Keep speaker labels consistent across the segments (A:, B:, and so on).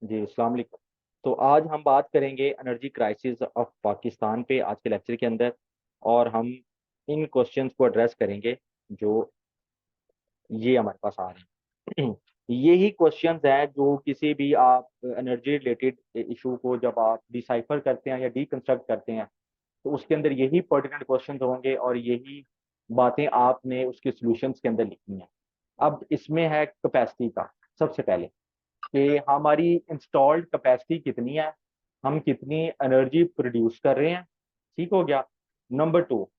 A: जी अस्सलाम वालेकुम। तो आज हम बात करेंगे एनर्जी क्राइसिस ऑफ पाकिस्तान पे आज के लेक्चर के अंदर। और हम इन क्वेश्चंस को एड्रेस करेंगे जो ये हमारे पास आ रहे हैं। यही क्वेश्चंस हैं जो किसी भी आप एनर्जी रिलेटेड इशू को जब आप डिसाइफर करते हैं या डीकंस्ट्रक्ट करते हैं तो उसके अंदर यही पर्टिकुलर क्वेश्चंस होंगे और यही बातें आपने उसके सॉल्यूशंस के अंदर लिखनी है। अब इसमें है कैपेसिटी का। सबसे पहले कि हमारी इंस्टॉल्ड कैपेसिटी कितनी है, हम कितनी एनर्जी प्रोड्यूस कर रहे हैं। ठीक हो गया। नंबर टू,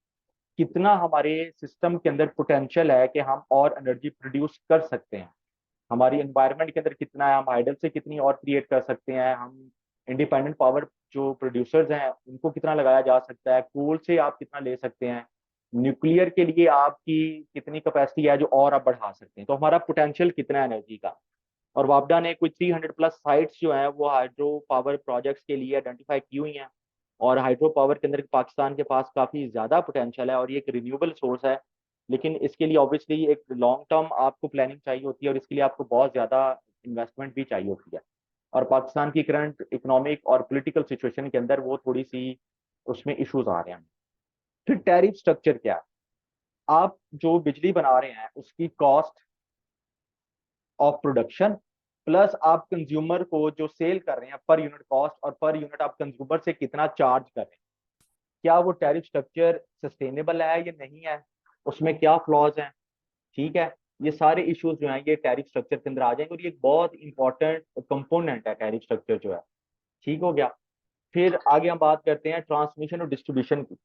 A: कितना हमारे सिस्टम के अंदर पोटेंशियल है कि हम और एनर्जी प्रोड्यूस कर सकते हैं। हमारी एनवायरनमेंट के अंदर कितना है, हम हाइडल से कितनी और क्रिएट कर सकते हैं। हम इंडिपेंडेंट पावर जो प्रोड्यूसर्स हैं उनको कितना लगाया जा सकता है, कोल से आप कितना ले सकते हैं, न्यूक्लियर के लिए आपकी कितनी कैपेसिटी है जो और आप बढ़ा सकते हैं। तो हमारा पोटेंशियल कितना है एनर्जी का। और वापडा ने कुछ 300 प्लस साइट्स जो हैं वो हाइड्रो पावर प्रोजेक्ट्स के लिए आइडेंटिफाई की हुई हैं। और हाइड्रो पावर के अंदर पाकिस्तान के पास काफी ज्यादा पोटेंशियल है और ये एक रिन्यूएबल सोर्स है। लेकिन इसके लिए ऑब्वियसली एक लॉन्ग टर्म आपको प्लानिंग चाहिए होती है और इसके लिए आपको बहुत ज्यादा इन्वेस्टमेंट भी चाहिए होती है। और पाकिस्तान की करंट इकोनॉमिक और पॉलिटिकल सिचुएशन के अंदर वो थोड़ी सी उसमें इश्यूज आ रहे हैं। फिर टैरिफ स्ट्रक्चर क्या है। आप जो बिजली बना रहे हैं उसकी कॉस्ट ऑफ प्रोडक्शन प्लस आप कंज्यूमर को जो सेल कर रहे हैं पर यूनिट कॉस्ट और पर यूनिट आप कंज्यूमर से कितना चार्ज कर रहे हैं, क्या वो टैरिफ स्ट्रक्चर सस्टेनेबल है या नहीं है, उसमें क्या फ्लॉज हैं। ठीक है। ये सारे इश्यूज जो हैं ये टैरिफ स्ट्रक्चर के अंदर आ जाएंगे और ये एक बहुत इंपॉर्टेंट कंपोनेंट है टैरिफ स्ट्रक्चर जो है। ठीक हो गया। फिर आगे हम बात करते हैं ट्रांसमिशन और डिस्ट्रीब्यूशन की।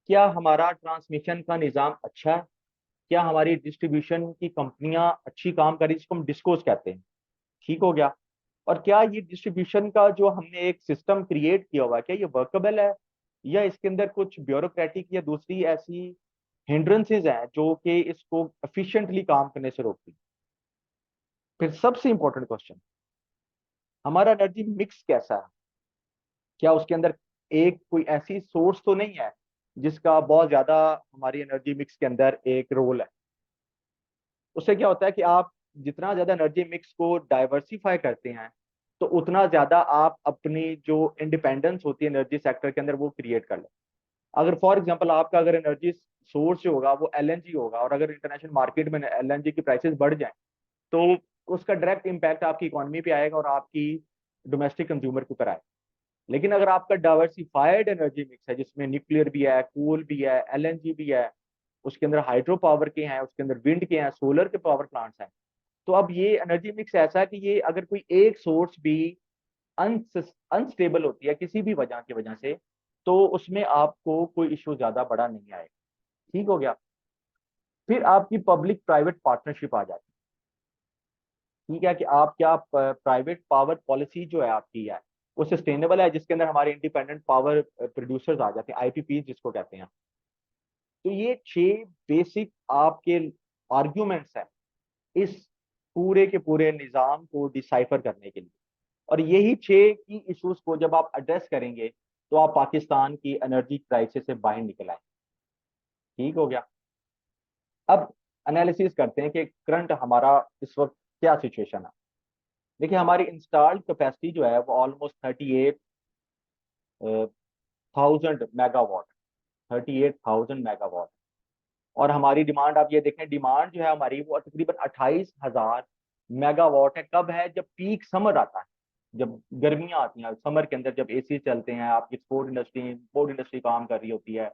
A: क्या हमारा ट्रांसमिशन का निज़ाम अच्छा है, क्या हमारी डिस्ट्रीब्यूशन की कंपनियां अच्छी काम कर रही है, जिसको हम डिस्कोज कहते हैं। ठीक हो गया। और क्या ये डिस्ट्रीब्यूशन का जो हमने एक सिस्टम क्रिएट किया हुआ है क्या ये वर्केबल है, या इसके अंदर कुछ ब्यूरोक्रेटिक या दूसरी ऐसी हिंड्रेंसेज हैं जो कि इसको एफिशिएंटली काम करने से रोकती हैं। फिर सबसे इंपॉर्टेंट क्वेश्चन, हमारा एनर्जी मिक्स कैसा है। क्या उसके अंदर एक कोई ऐसी सोर्स तो नहीं है जिसका बहुत ज्यादा हमारी एनर्जी मिक्स के अंदर एक रोल है। उससे क्या होता है कि आप जितना ज्यादा एनर्जी मिक्स को डाइवर्सिफाई करते हैं तो उतना ज्यादा आप अपनी जो इंडिपेंडेंस होती है एनर्जी सेक्टर के अंदर वो क्रिएट कर लें। अगर फॉर एग्जांपल आपका अगर एनर्जी सोर्स जो होगा वो एलएनजी होगा और अगर इंटरनेशनल मार्केट में एलएनजी की प्राइसेस बढ़ जाए तो उसका डायरेक्ट इम्पैक्ट आपकी इकोनॉमी पे आएगा और आपकी डोमेस्टिक कंज्यूमर के ऊपर आएगा। लेकिन अगर आपका डाइवर्सिफाइड एनर्जी मिक्स है जिसमें न्यूक्लियर भी है, कोल भी है, एलएनजी भी है, उसके अंदर हाइड्रो पावर के हैं, उसके अंदर विंड के हैं, सोलर के पावर प्लांट्स हैं, तो अब ये एनर्जी मिक्स ऐसा है कि ये अगर कोई एक सोर्स भी अनस्टेबल होती है किसी भी वजह से तो उसमें आपको कोई इश्यू ज्यादा बड़ा नहीं आएगा। ठीक हो गया। फिर आपकी पब्लिक प्राइवेट पार्टनरशिप आ जाती है। ठीक है कि आप क्या प्राइवेट पावर पॉलिसी जो है आपकी है वो सस्टेनेबल है, जिसके अंदर हमारे इंडिपेंडेंट पावर प्रोड्यूसर्स आ जाते हैं, आईपीपी जिसको कहते हैं। तो ये 6 बेसिक आपके आर्ग्यूमेंट्स हैं इस पूरे के पूरे निजाम को डिसाइफर करने के लिए। और यही 6 की इश्यूज को जब आप एड्रेस करेंगे तो आप पाकिस्तान की एनर्जी क्राइसिस से बाहर निकल आए। ठीक हो गया। अब एनालिसिस करते हैं कि करंट हमारा इस वक्त क्या सिचुएशन है। देखिए हमारी इंस्टॉल्ड कैपेसिटी जो है वो ऑलमोस्ट 38,000 मेगावाट, 38,000 मेगावाट। और हमारी डिमांड आप ये देखें, डिमांड जो है हमारी वो तकरीबन 28,000 मेगावाट है। कब है, जब पीक समर आता है, जब गर्मियां आती हैं समर के अंदर, जब एसी चलते हैं, आपकी स्पोर्ट इंडस्ट्री काम कर रही होती है,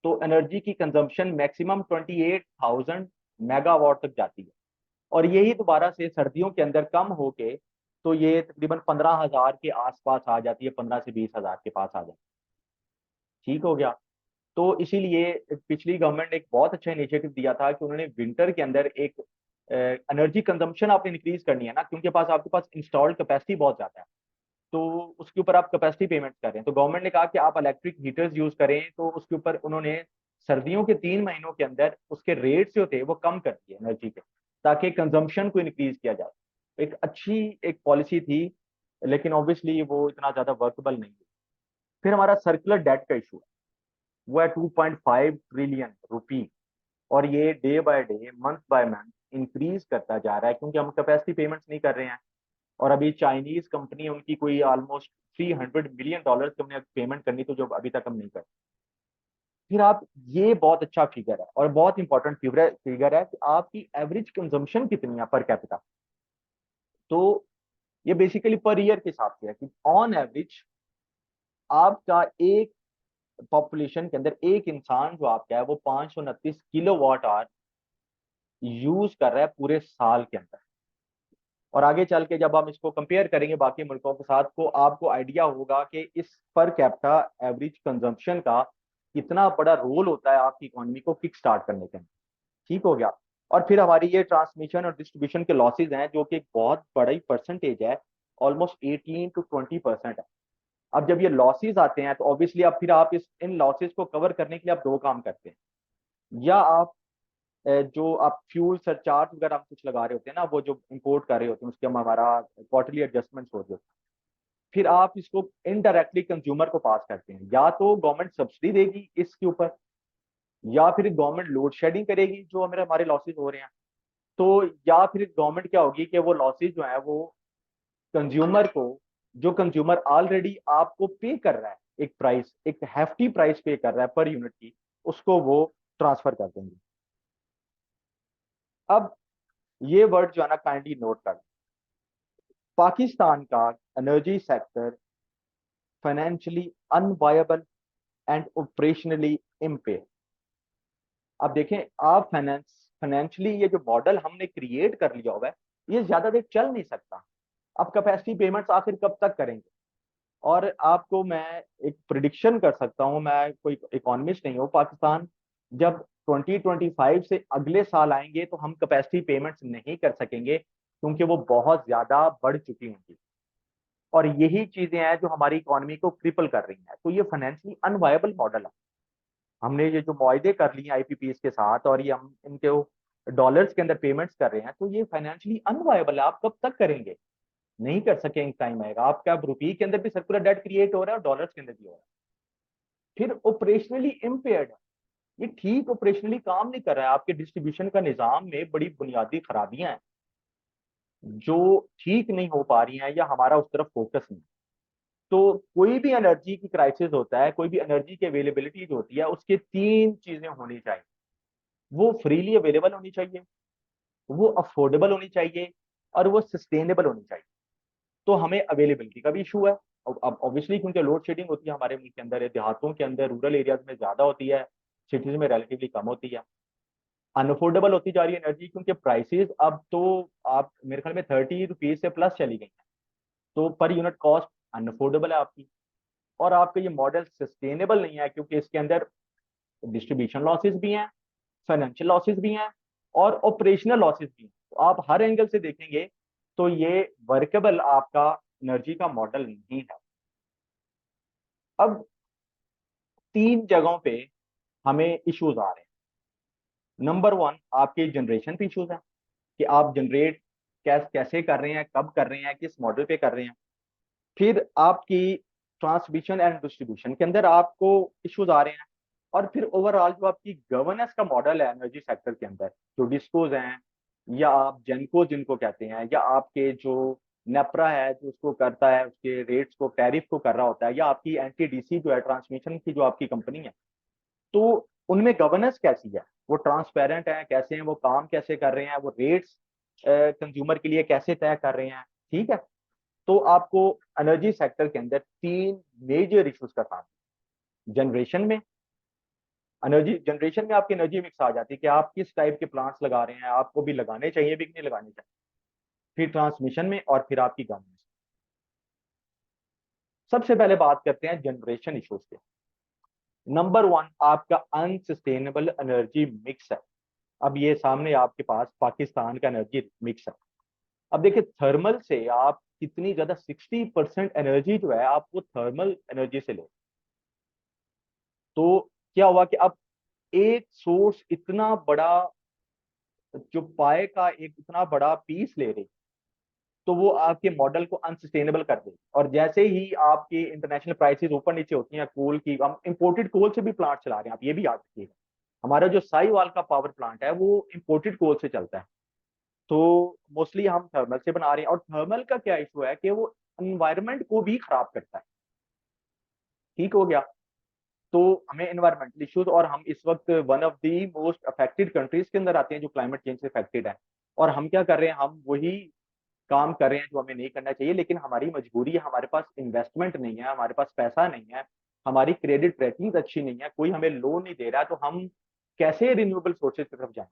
A: तो एनर्जी की कंजम्पशन मैक्सिमम 28,000 मेगावाट तक जाती है। और यही दोबारा से सर्दियों के अंदर कम होके तो ये तकरीबन 15,000 के आसपास आ जाती है, 15 से 20 हजार के पास आ जाती है। ठीक हो गया। तो इसीलिए पिछली गवर्नमेंट ने एक बहुत अच्छा इनिशिएटिव दिया था कि उन्होंने विंटर के अंदर एक एनर्जी कंजम्पशन आपने इंक्रीज करनी है ना, क्योंकि पास आपके पास इंस्टॉल्ड कैपेसिटी बहुत ज्यादा है, तो उसके ऊपर आप कैपेसिटी पेमेंट कर रहे हैं। तो गवर्नमेंट ने कहा कि आप इलेक्ट्रिक हीटर्स यूज करें, तो उसके ऊपर उन्होंने सर्दियों के 3 महीनों के अंदर उसके रेट्स जो थे वो कम कर दिए एनर्जी के, ताकि कंजम्पशन को इंक्रीज किया जाए। एक अच्छी एक पॉलिसी थी, लेकिन ऑब्वियसली वो इतना ज्यादा वर्कबल नहीं है। फिर हमारा सर्कुलर डेट का इशू है, वो है 2.5 ट्रिलियन रुपी। और ये day by day, month by month increase करता जा रहा है, क्योंकि हम कैपेसिटी पेमेंट्स नहीं कर रहे हैं। और अभी चाइनीज कंपनी, उनकी कोई ऑलमोस्ट $300 मिलियन की हमने पेमेंट करनी, तो जो अभी तक हम नहीं कर। फिर आप, ये बहुत अच्छा फिगर है और बहुत इंपॉर्टेंट फिगर है कि आपकी एवरेज कंजम्पशन कितनी है पर कैपिटा। तो ये बेसिकली पर ईयर के हिसाब से है कि ऑन एवरेज आपका एक पॉपुलेशन के अंदर एक इंसान जो आपका है वो 529 किलोवाट आवर यूज कर रहा है पूरे साल के अंदर। और आगे चल के जब हम इसको कंपेयर करेंगे बाकी मुल्कों के साथ, तो आपको आइडिया होगा कि इस पर कैपिटा एवरेज कंजम्पशन का कितना बड़ा रोल होता है आपकी इकोनॉमी को किक स्टार्ट करने के अंदर। ठीक हो गया। और फिर हमारी ये ट्रांसमिशन और डिस्ट्रीब्यूशन के लॉसेज हैं, जो कि एक बहुत बड़ी परसेंटेज है, ऑलमोस्ट 18 to 20% है। अब जब ये लॉसेज आते हैं तो ऑब्वियसली अब फिर आप इस इन लॉसेज को कवर करने के लिए आप दो काम करते हैं। या आप जो आप फ्यूल सरचार्ज वगैरह हम कुछ लगा रहे होते हैं ना, वो जो इंपोर्ट कर रहे होते हैं उसके हम हमारा क्वार्टरली एडजस्टमेंट हो जाते हैं। फिर आप इसको इनडायरेक्टली कंज्यूमर को पास करते हैं, या तो गवर्नमेंट सब्सिडी देगी इसके ऊपर, या फिर गवर्नमेंट लोड शेडिंग करेगी जो हमारे हमारे लॉसेज हो रहे हैं। तो या फिर गवर्नमेंट क्या होगी कि वो लॉसेज जो है वो कंज्यूमर को, जो कंज्यूमर ऑलरेडी आपको पे कर रहा है एक प्राइस, एक हेफ्टी प्राइस पे कर रहा है पर यूनिट की, उसको वो ट्रांसफर कर देंगे। अब ये वर्ड जो है ना काइंडली नोट कर, पाकिस्तान का energy sector financially unviable and operationally empire. अब देखें, आप फाइनेंशियली ये जो मॉडल हमने क्रिएट कर लिया हुआ है, ये ज्यादा देर चल नहीं सकता। अब कैपेसिटी पेमेंट्स आखिर कब तक करेंगे? और आपको मैं एक प्रिडिक्शन कर सकता हूं, मैं कोई इकोनॉमिस्ट नहीं हूं। पाकिस्तान जब 2025 से अगले साल आएंगे तो हम कैपेसिटी पेमेंट्स नहीं कर सकेंगे, क्योंकि वो बहुत ज्यादा बढ़ चुकी होंगी। और यही चीजें हैं जो हमारी इकोनॉमी को क्रिपल कर रही हैं। तो ये फाइनेंशियली अनवायबल मॉडल है। हमने ये जो मुआहदे कर लिए आईपीपीएस के साथ, और ये हम इनके डॉलर्स के अंदर पेमेंट्स कर रहे हैं, तो ये फाइनेंशियली अनवायबल है। आप कब तक करेंगे? नहीं कर सकेंगे। टाइम आएगा आपका, अब रुपये के अंदर भी सर्कुलर डेट क्रिएट हो रहा है और डॉलर्स के अंदर भी हो रहा है। फिर ऑपरेशनली इम्पेयर्ड है, ये ठीक ऑपरेशनली काम नहीं कर रहा है। आपके डिस्ट्रीब्यूशन का निजाम में बड़ी बुनियादी खराबियां हैं जो ठीक नहीं हो पा रही हैं, या हमारा उस तरफ फोकस नहीं। तो कोई भी एनर्जी की क्राइसिस होता है, कोई भी एनर्जी की अवेलेबिलिटी जो होती है, उसके तीन चीजें होनी चाहिए। वो फ्रीली अवेलेबल होनी चाहिए, वो अफोर्डेबल होनी चाहिए, और वो सस्टेनेबल होनी चाहिए। तो हमें अवेलेबिलिटी का भी इशू है। अब ऑब्वियसली क्योंकि लोड शेडिंग होती है हमारे मुल्क के अंदर, देहातों के अंदर, रूरल एरियाज में ज्यादा होती है, सिटीज में रिलेटिवली कम होती है। अनअफोर्डेबल होती जा रही है एनर्जी, क्योंकि प्राइसेस अब तो आप मेरे ख्याल में 30 रुपीज से प्लस चली गई हैं। तो पर यूनिट कॉस्ट अनअफोर्डेबल है आपकी। और आपका ये मॉडल सस्टेनेबल नहीं है, क्योंकि इसके अंदर डिस्ट्रीब्यूशन लॉसेस भी हैं, फाइनेंशियल लॉसेस भी हैं, और ऑपरेशनल लॉसेस भी हैं। तो आप हर एंगल से देखेंगे तो ये वर्केबल आपका एनर्जी का मॉडल नहीं है। अब तीन जगहों पे हमें इश्यूज आ रहे हैं। नंबर वन, आपके जनरेशन पे इश्यूज है कि आप जनरेट कैसे कर रहे हैं, कब कर रहे हैं, किस मॉडल पे कर रहे हैं। फिर आपकी ट्रांसमिशन एंड डिस्ट्रीब्यूशन के अंदर आपको इश्यूज आ रहे हैं। और फिर ओवरऑल जो आपकी गवर्नेंस का मॉडल है एनर्जी सेक्टर के अंदर, जो डिस्कोज हैं, या आप जेनको जिनको कहते हैं, या आपके जो नेपरा है जो उसको करता है, उसके रेट्स को, टैरिफ को कर रहा होता है, या आपकी एनटीडीसी जो है ट्रांसमिशन की जो आपकी कंपनी है, तो उनमें गवर्नेंस कैसी है? वो ट्रांसपेरेंट है कैसे हैं, वो काम कैसे कर रहे हैं, वो रेट्स कंज्यूमर के लिए कैसे तय कर रहे हैं? ठीक है। तो आपको एनर्जी सेक्टर के अंदर तीन मेजर इश्यूज का सामना। जनरेशन में, एनर्जी जनरेशन में आपकी एनर्जी मिक्स आ जाती है कि आप किस टाइप के प्लांट्स लगा रहे हैं, आपको भी लगाने चाहिए भी कि नहीं लगाने चाहिए। फिर ट्रांसमिशन में, और फिर आपकी गवर्नेंस। सबसे पहले बात करते हैं जनरेशन इश्यूज के। नंबर वन, आपका अनसस्टेनेबल एनर्जी मिक्स है। अब ये सामने आपके पास पाकिस्तान का एनर्जी मिक्स है। अब देखिए, थर्मल से आप कितनी ज्यादा, 60% एनर्जी जो है आप वो थर्मल एनर्जी से ले। तो क्या हुआ कि अब एक सोर्स इतना बड़ा, जो पाए का एक इतना बड़ा पीस ले रही, तो वो आपके मॉडल को अनसस्टेनेबल कर देगी। और जैसे ही आपकी इंटरनेशनल प्राइसेस ऊपर नीचे होती हैं कोल की, हम इंपोर्टेड कोल से भी प्लांट चला रहे हैं, आप ये भी याद रखिएगा। हमारा जो साहिवाल का पावर प्लांट है वो इंपोर्टेड कोल से चलता है। तो मोस्टली हम थर्मल से बना रहे हैं, और थर्मल का क्या इशू है कि वो एनवायरनमेंट को भी खराब करता है। ठीक हो गया। तो हमें एनवायरमेंटल इश्यूज, और हम इस वक्त one of the most affected countries के अंदर आते हैं जो क्लाइमेट चेंज से अफेक्टेड है। और हम क्या कर रहे हैं, हम वही काम कर रहे हैं जो हमें नहीं करना चाहिए, लेकिन हमारी मजबूरी है, हमारे पास इन्वेस्टमेंट नहीं है, हमारे पास पैसा नहीं है, हमारी क्रेडिट रेटिंग अच्छी नहीं है, कोई हमें लोन नहीं दे रहा है, तो हम कैसे रिन्यूएबल सोर्सेज की तरफ जाएं।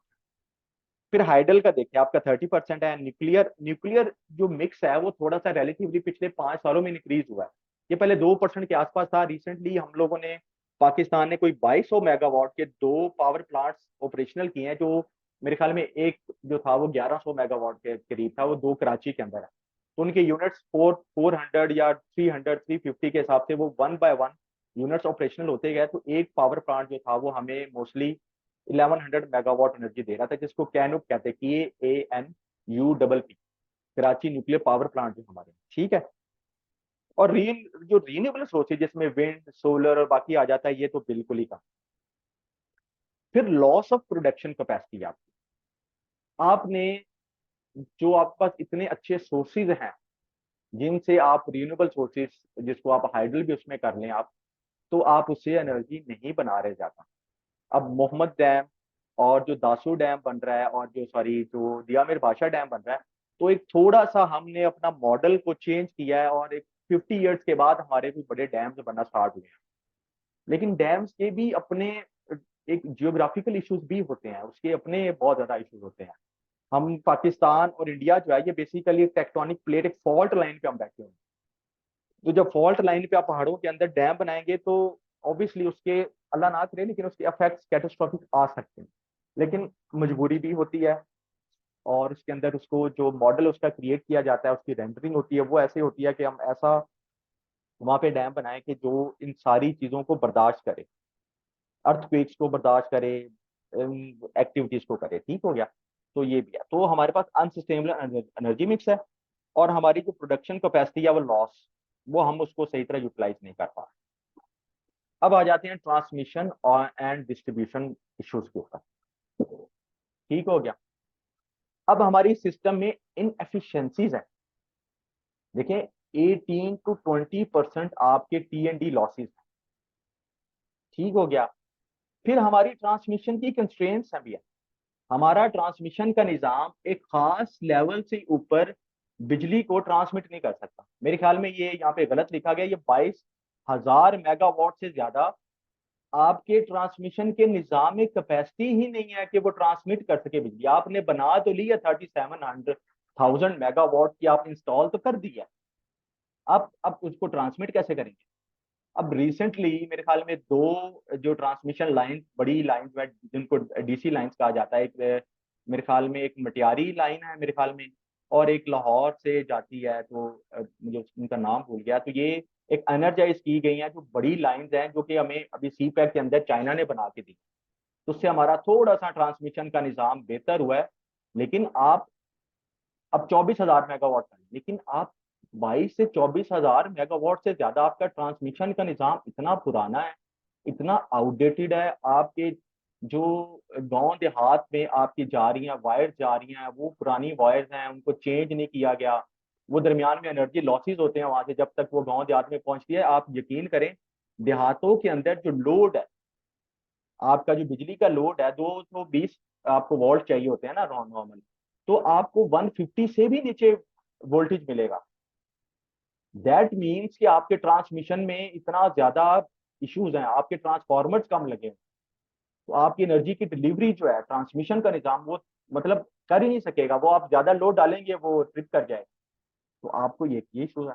A: फिर हाइडल का देखिए, आपका 30% है। न्यूक्लियर न्यूक्लियर जो मिक्स है वो थोड़ा सा रिलेटिवली पिछले 5 सालों में इंक्रीज हुआ है। ये पहले 2% के आसपास था। रिसेंटली हम लोगों ने, पाकिस्तान ने कोई 2200 मेगावाट के 2 पावर प्लांट्स ऑपरेशनल किए हैं, जो मेरे ख्याल में एक जो था वो 1100 मेगावाट के करीब था, वो दो कराची के अंदर है। तो उनके यूनिट्स 400 या 350 के हिसाब से वो 1 बाय 1 यूनिट्स ऑपरेशनल होते गए। तो एक पावर प्लांट जो था वो हमें मोस्टली 1100 मेगावाट एनर्जी दे रहा था, जिसको कैनुप कहते हैं, KANUPP, Karachi nuclear power plant जो हमारे, ठीक है। और जो रीन्यूएबल सोर्सेज जिसमें विंड सोलर और बाकी आ जाता है, ये तो बिल्कुल ही कम। फिर लॉस ऑफ प्रोडक्शन कैपेसिटी, आपने जो आपके पास इतने अच्छे सोर्सेज हैं जिनसे आप रीन्यूएबल सोर्सेज, जिसको आप हाइडल भी उसमें कर लें आप, तो आप उससे एनर्जी नहीं बना रहे जाता। अब मोहम्मद डैम और जो दासू डैम बन रहा है, और जो सॉरी जो दिया मिर बादशाह डैम बन रहा है, तो एक थोड़ा सा हमने अपना मॉडल को चेंज किया है, और एक 50 ईयर्स के बाद हमारे भी बड़े डैम्स बनना स्टार्ट हुए हैं। लेकिन डैम्स के भी अपने एक जियोग्राफिकल इश्यूज भी होते हैं, उसके अपने बहुत ज्यादा इश्यूज होते हैं। हम पाकिस्तान और इंडिया जो है, ये बेसिकली टेक्टोनिक प्लेट, एक फॉल्ट लाइन पे हम बैठे हुए हैं। तो जब फॉल्ट लाइन पे आप पहाड़ों के अंदर डैम बनाएंगे, तो ऑब्वियसली उसके, अल्लाह ना करे, लेकिन उसके इफेक्ट्स कैटास्ट्रोफिक आ सकते हैं। लेकिन मजबूरी भी होती है, और उसके अंदर उसको जो मॉडल उसका क्रिएट किया जाता है, उसकी रेंडरिंग होती है, वो ऐसे होती है कि हम ऐसा वहां पे डैम बनाए कि जो इन सारी चीजों को बर्दाश्त करे, अर्थक्वेक्स को बर्दाश्त करे, एक्टिविटीज को करे। ठीक हो गया। तो ये भी है, तो हमारे पास अनसस्टेनेबल एनर्जी मिक्स है, और हमारी जो प्रोडक्शन कैपेसिटी है वो लॉस, वो हम उसको सही तरह यूटिलाइज नहीं कर पा रहे। अब आ जाते हैं ट्रांसमिशन और एंड डिस्ट्रीब्यूशन इश्यूज के ऊपर। ठीक हो गया। अब हमारी सिस्टम में इनएफिशिएंसीज है। देखिए, 18 to 20% आपके T&D लॉसेस हैं। ठीक हो गया। फिर हमारी ट्रांसमिशन की कंस्ट्रेंट्स हैं भी है। हमारा ट्रांसमिशन का निज़ाम एक खास लेवल से ऊपर बिजली को ट्रांसमिट नहीं कर सकता। मेरे ख्याल में ये यहाँ पे गलत लिखा गया, ये 22,000 मेगावाट से ज्यादा आपके ट्रांसमिशन के निज़ाम में कैपेसिटी ही नहीं है कि वो ट्रांसमिट कर सके बिजली। आपने बना तो ली है 37,000 मेगावाट की, आप इंस्टॉल तो कर दी है, अब उसको ट्रांसमिट कैसे करेंगे। अब रिसेंटली मेरे ख्याल में दो जो ट्रांसमिशन लाइन, बड़ी लाइन है जिनको DC लाइंस कहा जाता है, एक मेरे ख्याल में एक मटियारी लाइन है मेरे ख्याल में, और एक लाहौर से जाती है, तो मुझे उनका नाम भूल गया। तो ये एक एनर्जाइज की गई हैं जो बड़ी लाइंस हैं, जो कि हमें अभी CPEC के अंदर चाइना ने बना के दी। तो उससे हमारा थोड़ा सा ट्रांसमिशन का निज़ाम बेहतर हुआ है। लेकिन आप अब 24,000 मेगावाट का, लेकिन आप 22 से 24,000 मेगावाट से ज्यादा आपका ट्रांसमिशन का निज़ाम इतना पुराना है, इतना आउटडेटेड है। आपके जो गांव देहात में आपकी जा रही हैं वायर्स, जा रही हैं, वो पुरानी वायर्स हैं, उनको चेंज नहीं किया गया। वो दरमियान में एनर्जी लॉसेस होते हैं वहां से, जब तक वो गांव देहात में पहुंचती है। आप यकीन करें, देहातों के अंदर जो लोड है, आपका जो बिजली का लोड है, 220 आपको वोल्ट चाहिए होते हैं ना नॉर्मल, तो आपको 150 से भी नीचे वोल्टेज मिलेगा। दैट मीन्स कि आपके ट्रांसमिशन में इतना ज्यादा इश्यूज हैं, आपके ट्रांसफॉर्मर्स कम लगे हैं, तो आपकी एनर्जी की डिलीवरी जो है, ट्रांसमिशन का निजाम, वो मतलब कर ही नहीं सकेगा। वो आप ज्यादा लोड डालेंगे वो ट्रिप कर जाए। तो आपको ये इशू है।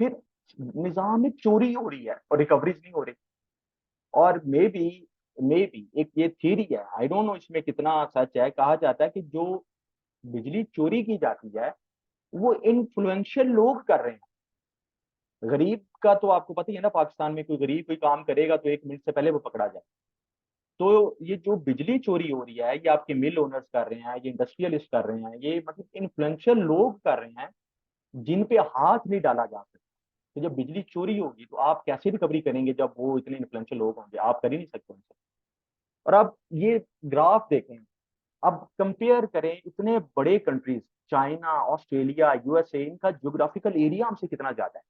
A: फिर निजाम में चोरी हो रही है और रिकवरीज नहीं हो रही। और मे बी एक ये थ्योरी है, आई डोंट नो इसमें कितना सच है, कहा जाता है कि जो बिजली चोरी की जाती है वो इन्फ्लुएंशियल लोग कर रहे हैं। गरीब का तो आपको पता ही है ना, पाकिस्तान में कोई गरीब कोई काम करेगा तो 1 मिनट से पहले वो पकड़ा जाए। तो ये जो बिजली चोरी हो रही है, ये आपके मिल ओनर्स कर रहे हैं, ये इंडस्ट्रियलिस्ट कर रहे हैं, ये मतलब इन्फ्लुएंशियल लोग कर रहे हैं, जिन पे हाथ नहीं डाला जा सकता। तो जब बिजली चोरी होगी तो आप कैसे रिकवरी करेंगे, जब वो इतने इन्फ्लुएंशियल लोग होंगे, आप कर ही नहीं सकते उनसे। और आप ये ग्राफ देखें, अब कंपेयर करें इतने बड़े कंट्रीज, चाइना, ऑस्ट्रेलिया, यूएसए, इनका ज्योग्राफिकल एरिया हमसे कितना ज्यादा है,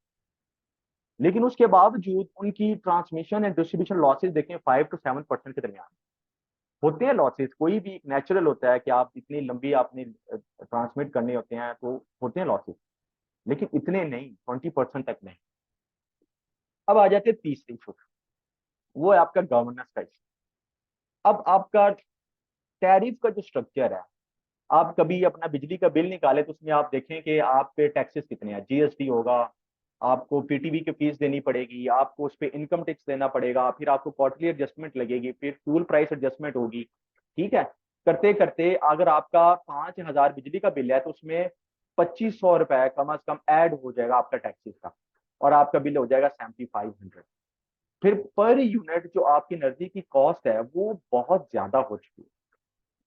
A: लेकिन उसके बावजूद उनकी ट्रांसमिशन एंड डिस्ट्रीब्यूशन लॉसेज देखें 5 to 7% के दरमियान होते हैं। लॉसेज कोई भी नेचुरल होता है कि आप इतनी लंबी आपने ट्रांसमिट करने होते हैं तो होते हैं लॉसेज, लेकिन इतने नहीं, 20% तक नहीं। अब आ जाते हैं तीसरी इशू, वो है आपका गवर्नेंस का इशू। अब आपका टैरिफ का जो स्ट्रक्चर है, आप कभी अपना बिजली का बिल निकाले तो उसमें आप देखें कि आप पे टैक्सेस कितने हैं, जीएसटी होगा, आपको पीटीबी की फीस देनी पड़ेगी, आपको उस पर इनकम टैक्स देना पड़ेगा, फिर आपको क्वार्टरली एडजस्टमेंट लगेगी, फिर फ्यूल प्राइस एडजस्टमेंट होगी। ठीक है, करते करते अगर आपका 5,000 बिजली का बिल है तो उसमें 2,500 रुपए कम अज कम ऐड हो जाएगा आपका टैक्सेस का, और आपका बिल हो जाएगा 7,500। फिर पर यूनिट जो आपकी एनर्जी की कॉस्ट है वो बहुत ज्यादा हो चुकी है,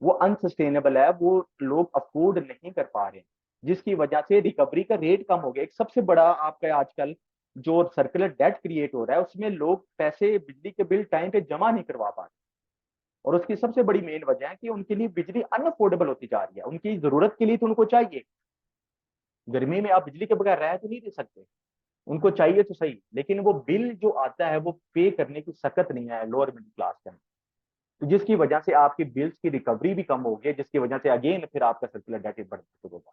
A: वो अनसस्टेनेबल है, वो लोग अफोर्ड नहीं कर पा रहे हैं, जिसकी वजह से रिकवरी का रेट कम हो गया। एक सबसे बड़ा आपका आजकल जो सर्कुलर डेट क्रिएट हो रहा है उसमें लोग पैसे बिजली के बिल टाइम पे जमा नहीं करवा पा रहे, और उसकी सबसे बड़ी मेन वजह है कि उनके लिए बिजली अनअफोर्डेबल होती जा रही है। उनकी जरूरत के लिए तो उनको चाहिए, गर्मी में आप बिजली के बगैर रह तो नहीं रह सकते, उनको चाहिए तो सही, लेकिन वो बिल जो आता है वो पे करने की सकत नहीं है लोअर मिडिल क्लास के अंदर, तो जिसकी वजह से आपकी बिल्स की रिकवरी भी कम हो गई, जिसकी वजह से अगेन फिर आपका सर्कुलर डेट बढ़ना शुरू होगा।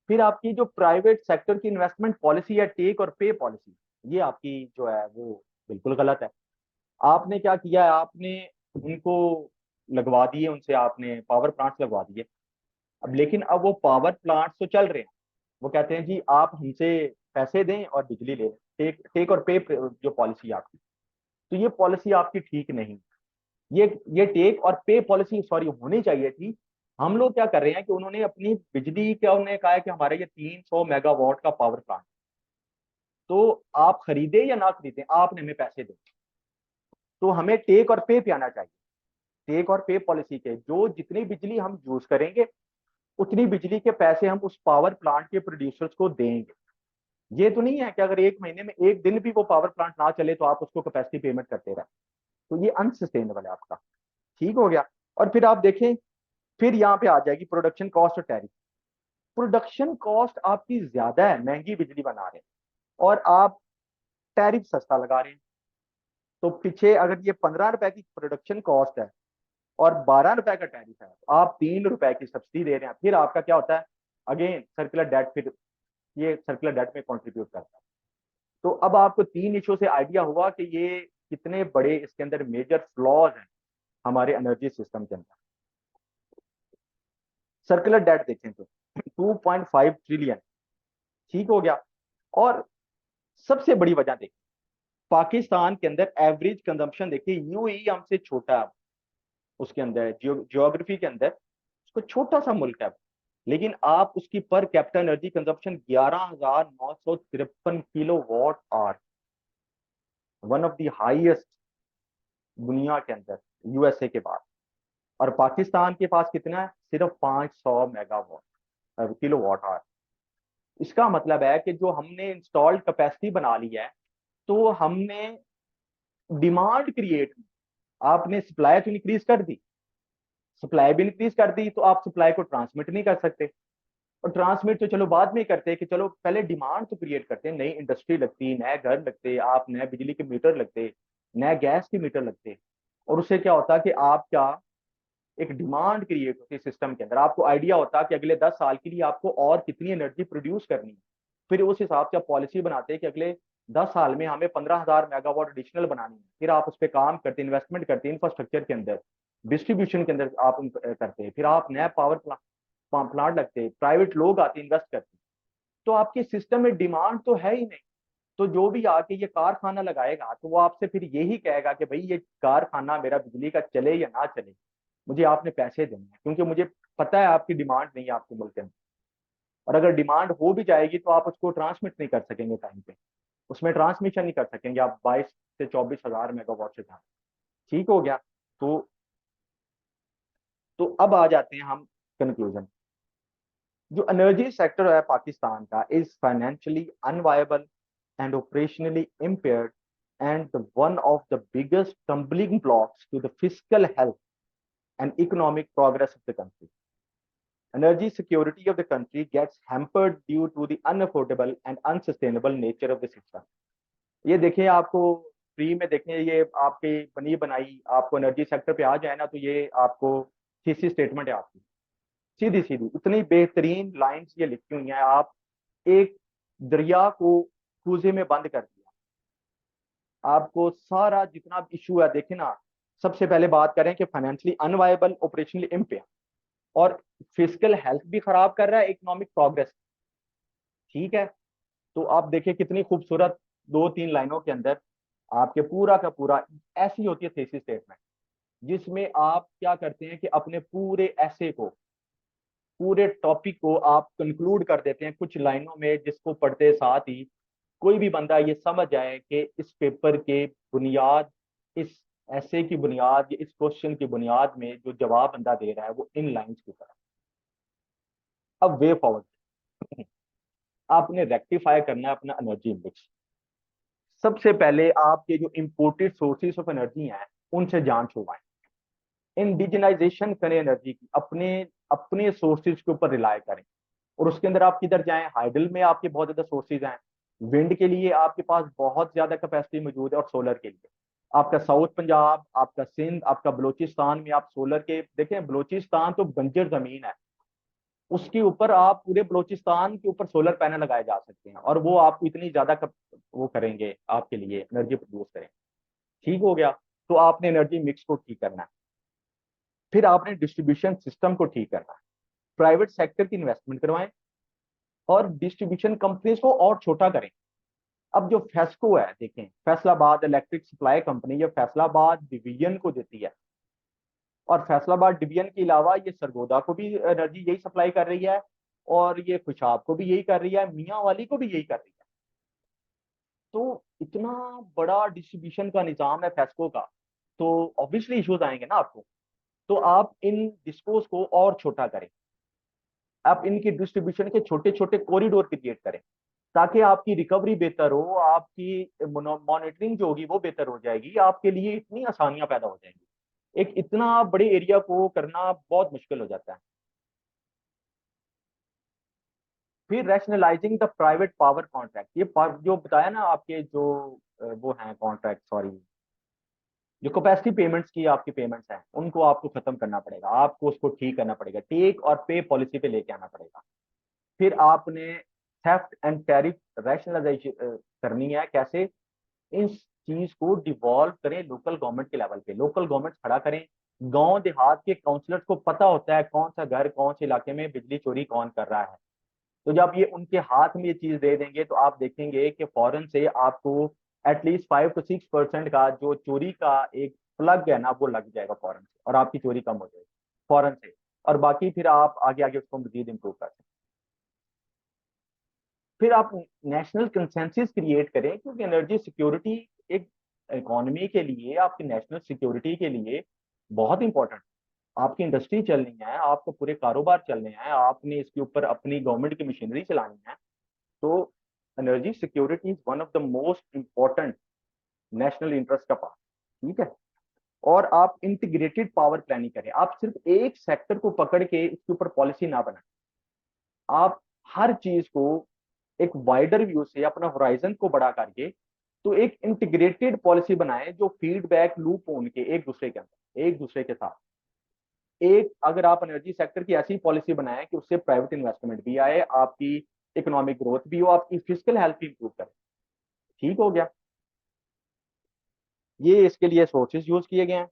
A: फिर आपकी जो प्राइवेट सेक्टर की इन्वेस्टमेंट पॉलिसी है, टेक और पे पॉलिसी, ये आपकी जो है वो बिल्कुल गलत है। आपने क्या किया है, आपने उनको लगवा दिए, उनसे आपने पावर प्लांट्स लगवा दिए। अब लेकिन अब वो पावर प्लांट्स तो चल रहे हैं, वो कहते हैं जी आप हमसे पैसे दें और बिजली ले लें, टेक टेक और पे जो पॉलिसी आपकी, तो ये पॉलिसी आपकी ठीक नहीं। ये टेक और पे पॉलिसी सॉरी होनी चाहिए थी। हम लोग क्या कर रहे हैं कि उन्होंने अपनी बिजली का उन्होंने कहा है कि हमारे ये 300 मेगावाट का पावर प्लांट, तो आप खरीदे या ना खरीदें आपने हमें पैसे दे, तो हमें टेक और पे आना चाहिए। टेक और पे पॉलिसी के जो जितनी बिजली हम यूज करेंगे उतनी बिजली के पैसे हम उस पावर प्लांट के प्रोड्यूसर्स को देंगे। ये तो नहीं है कि अगर एक महीने में एक दिन भी वो पावर प्लांट ना चले तो आप उसको कैपेसिटी पेमेंट करते रहे, तो ये अनसस्टेनेबल है आपका। ठीक हो गया। और फिर आप देखें, फिर यहाँ पे आ जाएगी प्रोडक्शन कॉस्ट और टैरिफ। प्रोडक्शन कॉस्ट आपकी ज्यादा है, महंगी बिजली बना रहे हैं, और आप टैरिफ सस्ता लगा रहे हैं। तो पीछे अगर ये 15 रुपए की प्रोडक्शन कॉस्ट है और 12 रुपए का टैरिफ है, तो आप 3 रुपए की सब्सिडी दे रहे हैं, फिर आपका क्या होता है, अगेन सर्कुलर डेट, फिर ये सर्कुलर डेट में कॉन्ट्रीब्यूट करता है। तो अब आपको तीन इशू से आइडिया हुआ कि ये कितने बड़े इसके अंदर मेजर फ्लॉज हैं हमारे एनर्जी सिस्टम के अंदर। सर्कुलर डेट देखें तो 2.5 ट्रिलियन, ठीक हो गया। और सबसे बड़ी वजह देखिए, पाकिस्तान के अंदर एवरेज कंजम्पशन देखिए, यूएई हमसे छोटा है, उसके अंदर जियोग्राफी के अंदर उसको छोटा सा मुल्क है, लेकिन आप उसकी per capita energy consumption 11,953 kilo watt are, one of the highest दुनिया के अंदर, यूएसए के बाद। और पाकिस्तान के पास कितना है, सिर्फ 500 मेगावाट किलो वाट आर। इसका मतलब है कि जो हमने इंस्टॉल्ड कैपेसिटी बना ली है, तो हमने डिमांड क्रिएट, आपने सप्लाई तो इंक्रीज कर दी, सप्लाई भी इंक्रीज कर दी, तो आप सप्लाई को ट्रांसमिट नहीं कर सकते, और ट्रांसमिट तो चलो बाद में करते हैं कि चलो पहले डिमांड तो क्रिएट करते हैं, नई इंडस्ट्री लगती, नए घर लगते, आप नए बिजली के मीटर लगते, नए गैस के मीटर लगते, और उससे क्या होता कि आपका एक डिमांड क्रिएट होती है सिस्टम के अंदर, आपको आइडिया होता कि अगले 10 साल के लिए आपको और कितनी एनर्जी प्रोड्यूस करनी है। फिर उस हिसाब से आप पॉलिसी बनाते हैं कि अगले 10 साल में हमें 15,000 मेगावाट एडिशनल बनानी है, फिर आप उस पर काम करते, इन्वेस्टमेंट करते, इंफ्रास्ट्रक्चर के अंदर, डिस्ट्रीब्यूशन के अंदर आप करते हैं, फिर आप नया पावर प्लांट लगते, प्राइवेट लोग आते इन्वेस्ट करते, तो आपके सिस्टम में डिमांड तो है ही नहीं। तो जो भी आके ये कारखाना लगाएगा तो वो आपसे फिर यही कहेगा कि भाई ये कारखाना मेरा बिजली का चले या ना चले, मुझे आपने पैसे देने हैं, क्योंकि मुझे पता है आपकी डिमांड नहीं है आपके मुल्क में। और अगर डिमांड हो भी जाएगी तो आप उसको ट्रांसमिट नहीं कर सकेंगे टाइम पे, उसमें ट्रांसमिशन नहीं कर सकेंगे आप 22 से 24 हजार मेगावाट से। ठीक हो गया। तो अब आ जाते हैं हम कंक्लूजन। जो एनर्जी सेक्टर है पाकिस्तान का is financially unviable and operationally impaired and one of the biggest stumbling blocks to the fiscal health and economic progress of the country. Energy security of the country gets hampered due to the unaffordable and unsustainable nature of the system. ये देखिए आपको free में देखें, ये आपकी बनी बनाई आपको एनर्जी सेक्टर पे आ जाए ना, तो ये आपको थीसिस स्टेटमेंट है आपकी, सीधी सीधी इतनी बेहतरीन लाइंस ये लिखी हुई हैं। आप एक दरिया को कूजे में बंद कर दिया, आपको सारा जितना इशू है देखे ना। सबसे पहले बात करें कि फाइनेंशियली अनवायबल, ऑपरेशनली इम्पेयर, और फिजिकल हेल्थ भी खराब कर रहा है, इकोनॉमिक प्रोग्रेस। ठीक है, तो आप देखिए कितनी खूबसूरत दो तीन लाइनों के अंदर आपके पूरा का पूरा ऐसी होती है थीसिस स्टेटमेंट, जिसमें आप क्या करते हैं कि अपने पूरे ऐसे को, पूरे टॉपिक को आप कंक्लूड कर देते हैं कुछ लाइनों में, जिसको पढ़ते साथ ही कोई भी बंदा ये समझ जाए कि इस पेपर के बुनियाद, इस ऐसे की बुनियाद या इस क्वेश्चन की बुनियाद में जो जवाब बंदा दे रहा है वो इन लाइंस की तरह। अब वे फॉरवर्ड, आपने रेक्टिफाई करना है अपना एनर्जी मिक्स। सबसे पहले आपके जो इंपोर्टेड सोर्सेस ऑफ एनर्जी हैं उनसे जान छुड़वाएं, इंडिजिनाइजेशन करें एनर्जी की, अपने अपने सोर्सेज के ऊपर रिलाय करें। और उसके अंदर आप किधर जाएं, हाइडल में आपके बहुत ज्यादा सोर्सेज हैं, विंड के लिए आपके पास बहुत ज्यादा कैपेसिटी मौजूद है, और सोलर के लिए आपका साउथ पंजाब, आपका सिंध, आपका बलोचिस्तान में आप सोलर के देखें। बलोचिस्तान तो बंजर जमीन है, उसके ऊपर आप पूरे बलोचिस्तान के ऊपर सोलर पैनल लगाए जा सकते हैं, और वो आपको इतनी ज्यादा वो करेंगे, आपके लिए एनर्जी प्रोड्यूस करें। ठीक हो गया, तो आपने एनर्जी मिक्स को ठीक करना है। फिर आपने डिस्ट्रीब्यूशन सिस्टम को ठीक करना है, प्राइवेट सेक्टर की इन्वेस्टमेंट करवाएं, और डिस्ट्रीब्यूशन कंपनीज को और छोटा करें। अब जो फेस्को है देखें, फैसलाबाद इलेक्ट्रिक सप्लाई कंपनी, ये फैसलाबाद डिवीजन को देती है, और फैसलाबाद डिवीजन के अलावा ये सरगोदा को भी एनर्जी यही सप्लाई कर रही है, और ये खुशाब को भी यही कर रही है, मियाँ वाली को भी यही कर रही है। तो इतना बड़ा डिस्ट्रीब्यूशन का निजाम है फेस्को का, तो ऑब्वियसली इश्यूज आएंगे ना आपको। तो आप इन डिस्कोस को और छोटा करें, आप इनकी डिस्ट्रीब्यूशन के छोटे छोटे कॉरिडोर क्रिएट करें, ताकि आपकी रिकवरी बेहतर हो, आपकी मॉनिटरिंग जो होगी वो बेहतर हो जाएगी, आपके लिए इतनी आसानियां पैदा हो जाएंगी। एक इतना बड़े एरिया को करना बहुत मुश्किल हो जाता है। फिर rationalising the private power contract, ये जो बताया ना आपके जो वो हैं कॉन्ट्रैक्ट, सॉरी, जो कैपेसिटी पेमेंट्स की आपकी पेमेंट्स हैं, उनको आपको खत्म करना पड़ेगा, आपको उसको ठीक करना पड़ेगा, टेक और पे पॉलिसी पे लेके आना पड़ेगा। फिर आपने थेफ्ट एंड टैरिफ रैशनलाइजेशन करनी है। कैसे? इस चीज को डिवॉल्व करें लोकल गवर्नमेंट के लेवल पे, लोकल गवर्नमेंट खड़ा करें। गांव देहात के काउंसलर्स को पता होता है कौन सा घर कौन से इलाके में बिजली चोरी कौन कर रहा है, तो जब ये उनके हाथ में ये चीज दे देंगे तो आप देखेंगे कि फौरन से आपको एटलीस्ट 5 to 6% का जो चोरी का एक प्लग है ना वो लग जाएगा फौरन से, और आपकी चोरी कम हो जाएगी फौरन से। और बाकी फिर आप आगे आगे उसको मजीद इंप्रूव कर सकते हैं। फिर आप नेशनल कंसेंसस क्रिएट करें, क्योंकि एनर्जी सिक्योरिटी एक इकोनॉमी के लिए, आपकी नेशनल सिक्योरिटी के लिए बहुत इंपॉर्टेंट। आपकी इंडस्ट्री चलनी है, आपको पूरे कारोबार चलने हैं, आपने इसके ऊपर अपनी गवर्नमेंट की मशीनरी चलानी है। तो energy security is one of the most important national interest का पार्ट। ठीक है, और आप इंटीग्रेटेड पावर प्लानिंग करें, आप सिर्फ एक सेक्टर को पकड़ के इसके ऊपर पॉलिसी ना बनाएं, आप हर चीज को एक वाइडर व्यू से अपना होराइजन को बड़ा करके तो एक इंटीग्रेटेड पॉलिसी बनाएं, जो फीडबैक लूप उनके एक दूसरे के अंदर, एक दूसरे के साथ। एक अगर आप एनर्जी सेक्टर की ऐसी पॉलिसी बनाएं कि उससे प्राइवेट इन्वेस्टमेंट भी आए, आपकी इकोनॉमिक ग्रोथ भी हो, आपकी फिजिकल हेल्थ भी इंप्रूव करे। ठीक हो गया, ये इसके लिए सोर्सेज यूज किए गए हैं।